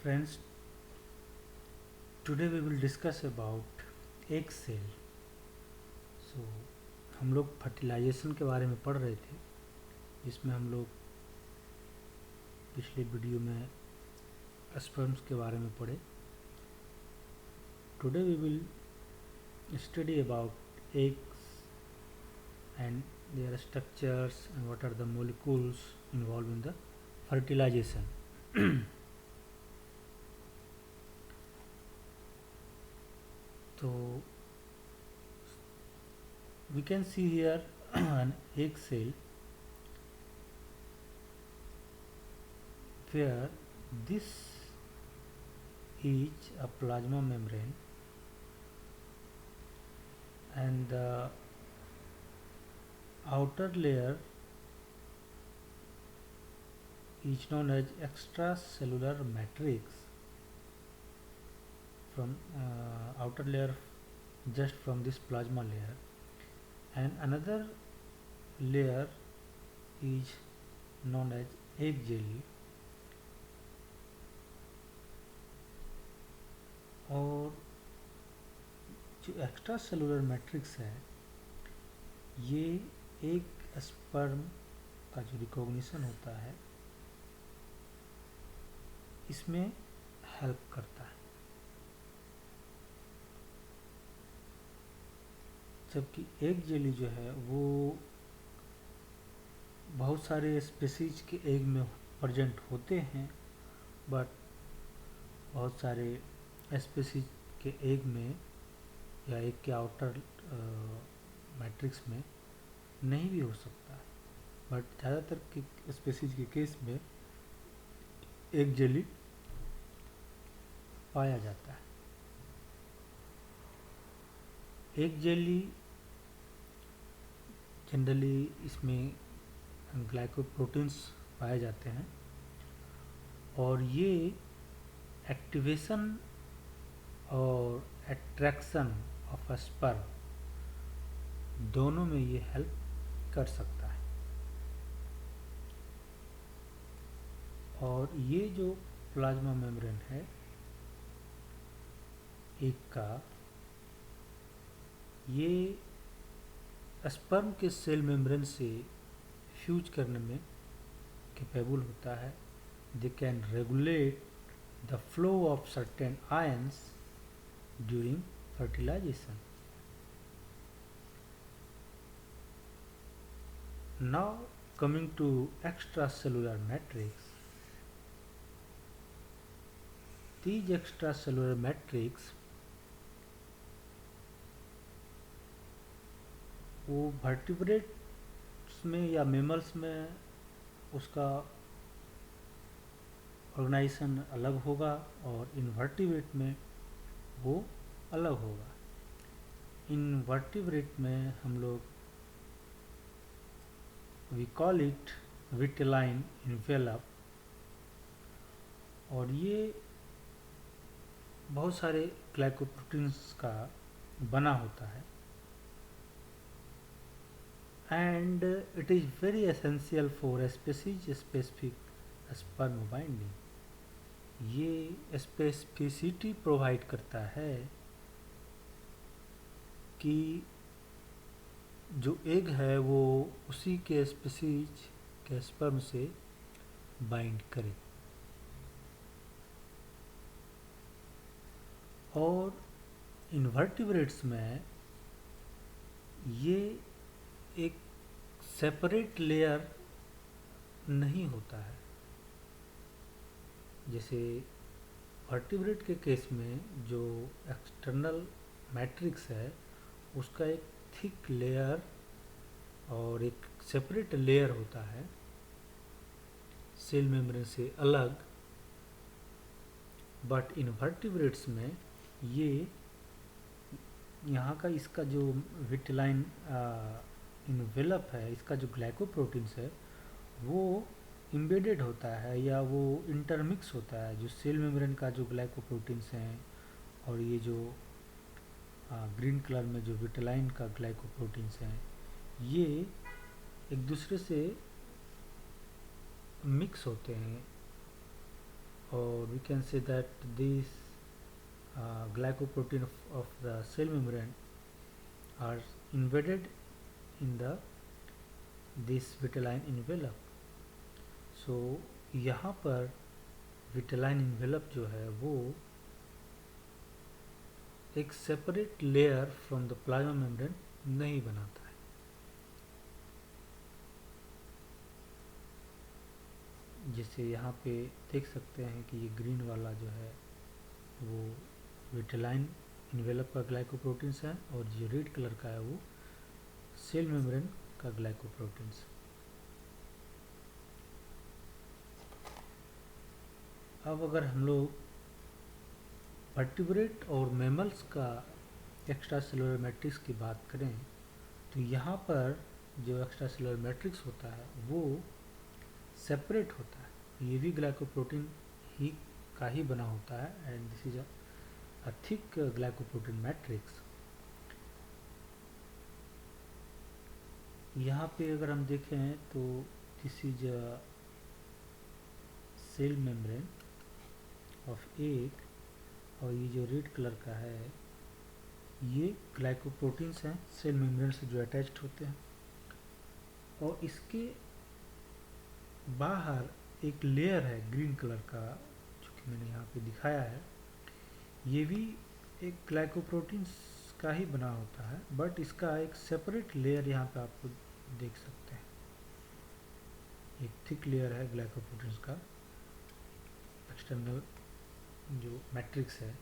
Friends, today we will discuss about egg cell. So हम लोग fertilisation के बारे में पढ़ रहे थे, जिसमें हम लोग पिछले वीडियो में स्पर्म्स के बारे में पढ़े. Today we will study about eggs and their structures and what are the molecules involved in the fertilization. So we can see here an egg cell where this is a plasma membrane and the outer layer is known as extracellular matrix. From outer layer just from this plasma layer, and another layer is known as egg jelly, और जो extra cellular matrix है ये एक sperm का जो recognition होता है इसमें हेल्प करता है, जबकि एग जेली जो है वो बहुत सारे स्पेसीज के एग में प्रेजेंट होते हैं, बट बहुत सारे स्पेसीज के एग में या एग के आउटर मैट्रिक्स में नहीं भी हो सकता है, बट ज़्यादातर के स्पेसीज के केस में एग जेली पाया जाता है. एग जेली जनरली इसमें ग्लाइकोप्रोटीन्स पाए जाते हैं और ये एक्टिवेशन और एट्रैक्शन ऑफ स्पर्म दोनों में ये हेल्प कर सकता है. और ये जो प्लाज्मा मेम्ब्रेन है एग का, ये स्पर्म के सेल मेम्ब्रेन से फ्यूज करने में कैपेबल होता है. They can regulate the flow of certain ions during fertilization. Now coming to extracellular matrix. These extracellular matrix वो वर्टिब्रेट्स में या मेमल्स में उसका ऑर्गेनाइजेशन अलग होगा और इनवर्टिब्रेट में वो अलग होगा. इनवर्टिब्रेट में हम लोग we call it vitelline envelope, और ये बहुत सारे ग्लाइकोप्रोटीन्स का बना होता है and it is very essential for species specific sperm binding. ये स्पेसिफिसिटी प्रोवाइड करता है कि जो एग है वो उसी के स्पेसीज के स्पर्म से बाइंड करे. और इनवर्टिब्रेट्स में ये एक सेपरेट लेयर नहीं होता है. जैसे वर्टिब्रेट के केस में जो एक्सटर्नल मैट्रिक्स है उसका एक थिक लेयर और एक सेपरेट लेयर होता है सेल मेम्ब्रेन से अलग, बट इनवर्टिब्रेट्स में ये यहाँ का इसका जो विटिलाइन इन्वेलप है, इसका जो ग्लाइकोप्रोटीन्स है वो एम्बेडेड होता है या वो इंटरमिक्स होता है. जो सेल मेम्ब्रेन का जो ग्लाइकोप्रोटीन्स हैं और ये जो ग्रीन कलर में जो विटिलाइन का ग्लाइकोप्रोटीन्स हैं ये एक दूसरे से मिक्स होते हैं or we can say that these glycoprotein of the cell membrane are embedded in the this vitelline envelope. So यहाँ पर विटेलाइन इन्वेलप जो है वो एक separate layer from the plasma membrane नहीं बनाता है। जैसे यहाँ पे देख सकते हैं कि ये ग्रीन वाला जो है वो विटेलाइन इन्वेलप का ग्लाइकोप्रोटीन्स है और जो रेड कलर का है वो सेल मेम्ब्रेन का ग्लाइकोप्रोटीन्स। अब अगर हम लोग वर्टिब्रेट और मैमल्स का एक्स्ट्रा सेलुलर मैट्रिक्स की बात करें तो यहाँ पर जो एक्स्ट्रा सेलुलर मैट्रिक्स होता है वो सेपरेट होता है। ये भी ग्लाइकोप्रोटीन ही का ही बना होता है and this is a thick glycoprotein matrix. यहाँ पे अगर हम देखें तो this is a cell membrane of egg और ये जो रेड कलर का है ये ग्लाइकोप्रोटीन्स हैं सेल मेम्ब्रेन से जो अटैच्ड होते हैं और इसके बाहर एक लेयर है ग्रीन कलर का जो कि मैंने यहाँ पे दिखाया है। ये भी एक ग्लाइकोप्रोटीन्स का ही बना होता है बट इसका एक सेपरेट लेयर यहाँ पे आपको देख सकते हैं। एक थिक लेयर है ग्लाइकोप्रोटीन्स का एक्सटर्नल जो मैट्रिक्स है।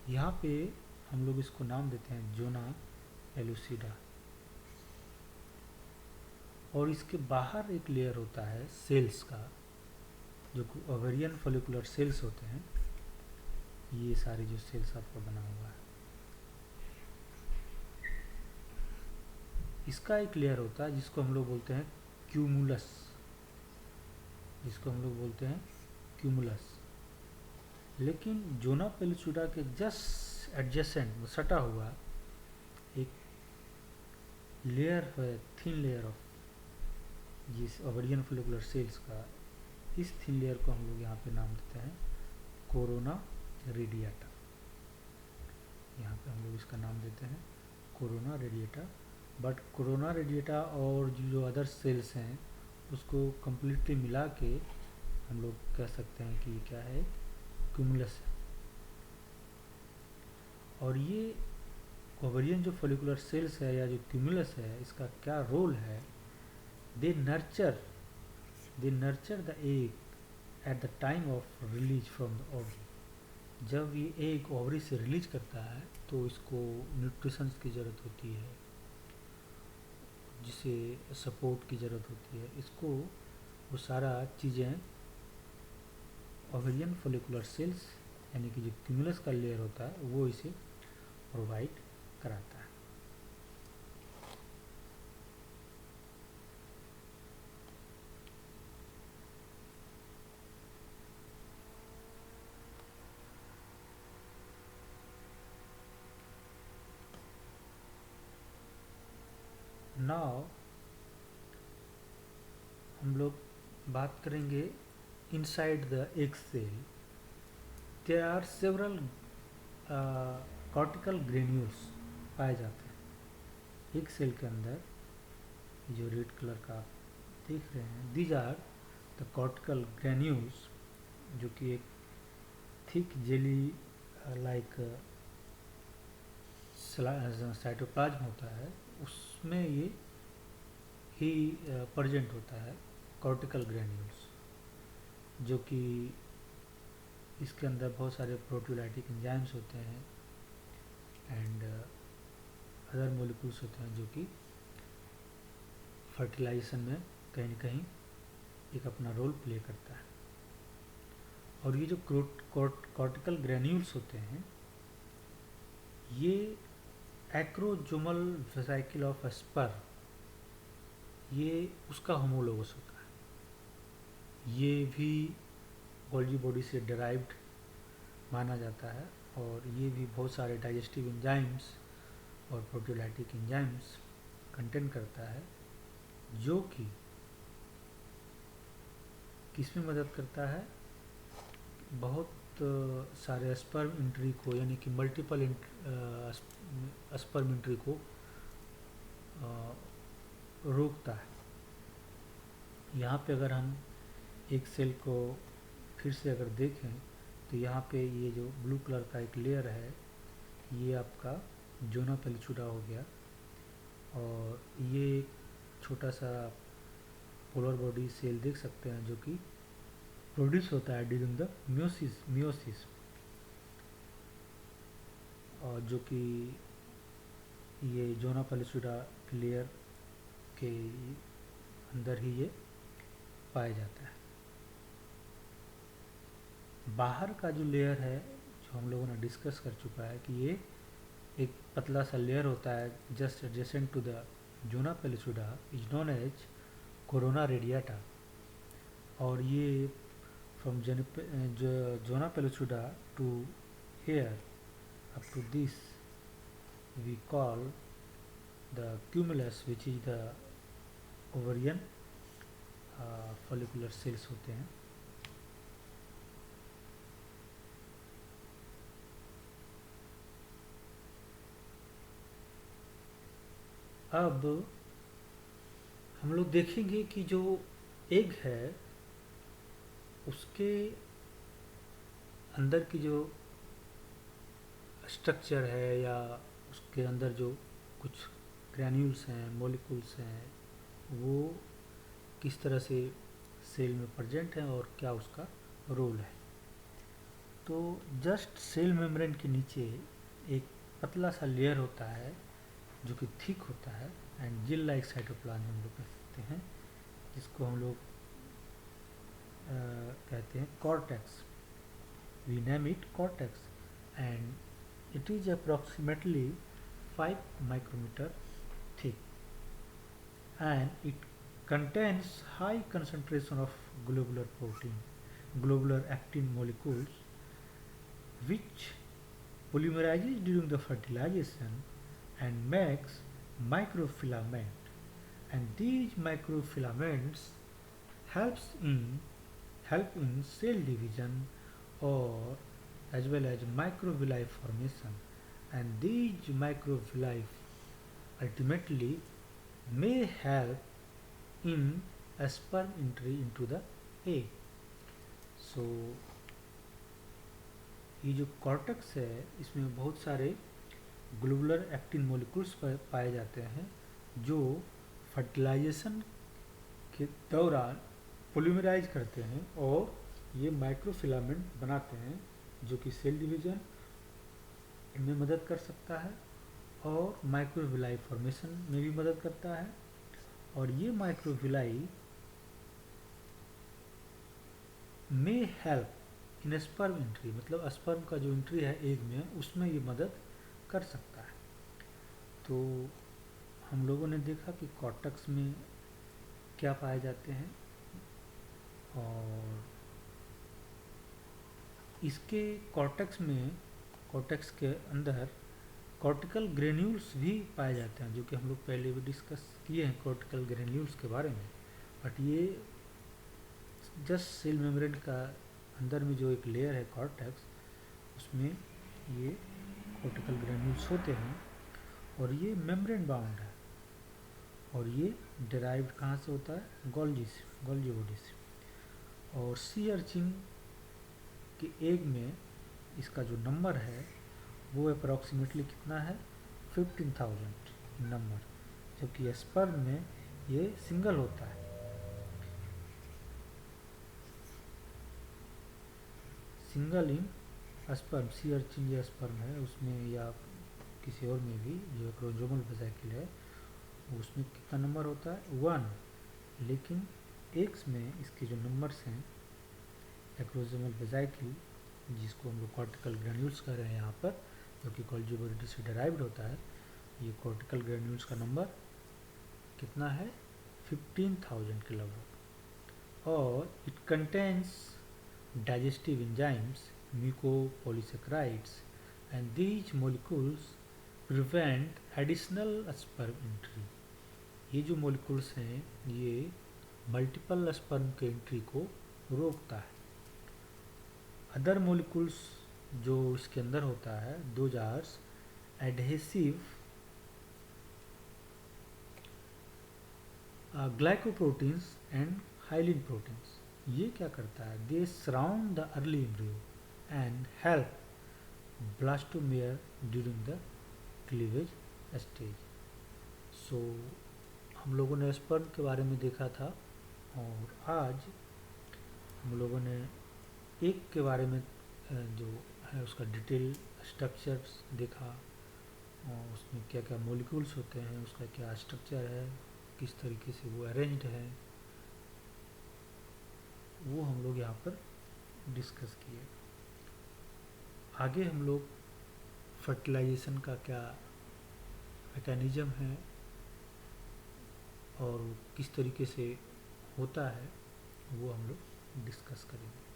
यहाँ पे हम लोग इसको नाम देते हैं जोना एलुसिडा और इसके बाहर एक लेयर होता है सेल्स का जो ओवेरियन फॉलिकुलर सेल्स होते हैं। ये सारी जो सेल्स आपका बना हुआ है इसका एक लेयर होता है जिसको हम लोग बोलते हैं क्यूमुलस, लेकिन जोना पेलुसिडा के जस्ट एडजेसेंट सटा हुआ एक लेयर है थिन लेयर ऑफ जिस ओवेरियन फॉलिकुलर सेल्स का। इस थिन लेयर को हम लोग यहाँ पे नाम देते हैं कोरोना रेडिएटा। यहाँ पे हम लोग इसका नाम देते हैं corona radiata. But corona radiata और जो अदर सेल्स हैं उसको कम्प्लीटली मिला के हम लोग कह सकते हैं कि क्या है क्यूमुलस है। और ये ओवेरियन जो फॉलिकुलर सेल्स है या जो क्यूमुलस है इसका क्या रोल है, they nurture the egg at the time of release from the ovary. जब ये एग ओवरी से रिलीज करता है तो इसको न्यूट्रिशंस की ज़रूरत होती है, जिसे सपोर्ट की ज़रूरत होती है। इसको वो सारा चीज़ें ओवेरियन फॉलिकुलर सेल्स यानी कि जो क्यूमुलस का लेयर होता है वो इसे प्रोवाइड कराता है। नाउ हम लोग बात करेंगे inside the egg cell there are several cortical granules पाए जाते हैं। एक सेल के अंदर जो रेड कलर का आप देख रहे हैं these are the cortical granules जो कि एक थिक जेली लाइक साइटोप्लाज्म होता है उसमें ये ही प्रेजेंट होता है कॉर्टिकल ग्रेन्यूल्स, जो कि इसके अंदर बहुत सारे प्रोटियोलाइटिक एंजाइम्स होते हैं एंड अदर मॉलिक्यूल्स होते हैं जो कि फर्टिलाइजेशन में कहीं न कहीं एक अपना रोल प्ले करता है। और ये जो कॉर्टिकल ग्रेन्यूल्स होते हैं ये एक्रोजोमल वेसिकल ऑफ स्पर ये उसका होमोलोगस होता है। ये भी गोल्गी बॉडी से डिराइव्ड माना जाता है और ये भी बहुत सारे डाइजेस्टिव एंजाइम्स और प्रोटियोलाइटिक एंजाइम्स कंटेन करता है जो कि किस में मदद करता है बहुत सारे स्पर्म इंट्री को, यानी कि मल्टीपल स्पर्म इंट्री को अ, रोकता है। यहाँ पे अगर हम एक सेल को फिर से अगर देखें तो यहाँ पे ये जो ब्लू कलर का एक लेयर है, ये आपका जोना पेलिचुडा हो गया, और ये एक छोटा सा पोलर बॉडी सेल देख सकते हैं जो कि प्रोड्यूस होता है ड्यूरिंग द मियोसिस, और जो कि ये जोना पेलिचुडा लेयर के अंदर ही ये पाया जाता है। बाहर का जो लेयर है, जो हम लोगों ने डिस्कस कर चुका है कि ये एक पतला सा लेयर होता है just adjacent to the zona pellucida, is known as corona radiata. और ये from zona pellucida to here up to this we call the cumulus, which is the ovarian follicular cells होते हैं। अब हम लोग देखेंगे कि जो एग है उसके अंदर की जो स्ट्रक्चर है, या उसके अंदर जो कुछ ग्रैन्यूल्स हैं, मॉलिक्यूल्स हैं, वो किस तरह से सेल में प्रेजेंट है और क्या उसका रोल है। तो जस्ट सेल मेम्ब्रेन के नीचे एक पतला सा लेयर होता है जो कि थिक होता है, एंड जेल लाइक साइटोप्लाज्म हम लोग कह सकते हैं, जिसको हम लोग कहते हैं cortex. We name it cortex, and it is approximately 5 micrometer thick, and it contains high concentration of globular protein, globular actin molecules, which polymerizes during the fertilization and makes microfilament, and these microfilaments helps in help in cell division or as well as microvilli formation, and these microvilli ultimately may help in a sperm entry into the egg. So ये जो cortex है इसमें बहुत सारे globular actin molecules पाए जाते हैं जो फर्टिलाइजेशन के दौरान पोलीमराइज करते हैं और ये माइक्रोफिलामेंट बनाते हैं जो कि सेल डिवीजन में मदद कर सकता है और माइक्रोविलाई फॉर्मेशन में भी मदद करता है। और ये माइक्रोविलाई में हेल्प इन स्पर्म एंट्री, मतलब स्पर्म का जो एंट्री है एग में, उसमें ये मदद कर सकता है। तो हम लोगों ने देखा कि कॉर्टेक्स में क्या पाए जाते हैं, और इसके कॉर्टेक्स के अंदर कॉर्टिकल ग्रेन्यूल्स भी पाए जाते हैं, जो कि हम लोग पहले भी डिस्कस किए हैं कॉर्टिकल ग्रेन्यूल्स के बारे में। बट ये जस्ट सेल मेम्ब्रेन का अंदर में जो एक लेयर है कॉर्टेक्स, उसमें ये कॉर्टिकल ग्रेन्यूल्स होते हैं, और ये मेम्ब्रेन बाउंड है, और ये डिराइव्ड कहाँ से होता है, गोल्जी बॉडी से। और सी अर्चिन के एग में इसका जो नंबर है वो अप्रॉक्सीमेटली कितना है, 15,000 नंबर, जबकि स्पर्म में ये सिंगल होता है। सिंगल इन स्पर्म, सी अर्चिन जो स्पर्म है उसमें या किसी और में भी जो एक्रोजोमल वेसिकल है उसमें कितना नंबर होता है, 1। लेकिन एग्स में इसके जो नंबर्स हैं एक्रोजोमल वेसिकल, जिसको हम लोग कॉर्टिकल ग्रेन्यूल्स कह रहे हैं यहाँ पर, जो कि गोल्जी बॉडी से डिराइव्ड होता है, ये कॉर्टिकल ग्रेन्यूल्स का नंबर कितना है, 15,000 के लगभग। और it contains digestive enzymes, mucopolysaccharides, and these molecules prevent additional sperm entry. ये जो मॉलिक्यूल्स हैं ये मल्टीपल स्पर्म के एंट्री को रोकता है। अदर मोलिकुल्स जो इसके अंदर होता है, those are adhesive glycoproteins and hyaline proteins. ये क्या करता है, they surround the early embryo and help blastomere during the cleavage stage. So हम लोगों ने स्पर्म के बारे में देखा था, और आज हम लोगों ने एक के बारे में जो है उसका डिटेल स्ट्रक्चर्स देखा, और उसमें क्या क्या मॉलिक्यूल्स होते हैं, उसका क्या स्ट्रक्चर है, किस तरीके से वो अरेंज्ड है, वो हम लोग यहाँ पर डिस्कस किए। आगे हम लोग फर्टिलाइजेशन का क्या मैकेनिज्म है और किस तरीके से होता है, वो हम लोग डिस्कस करेंगे।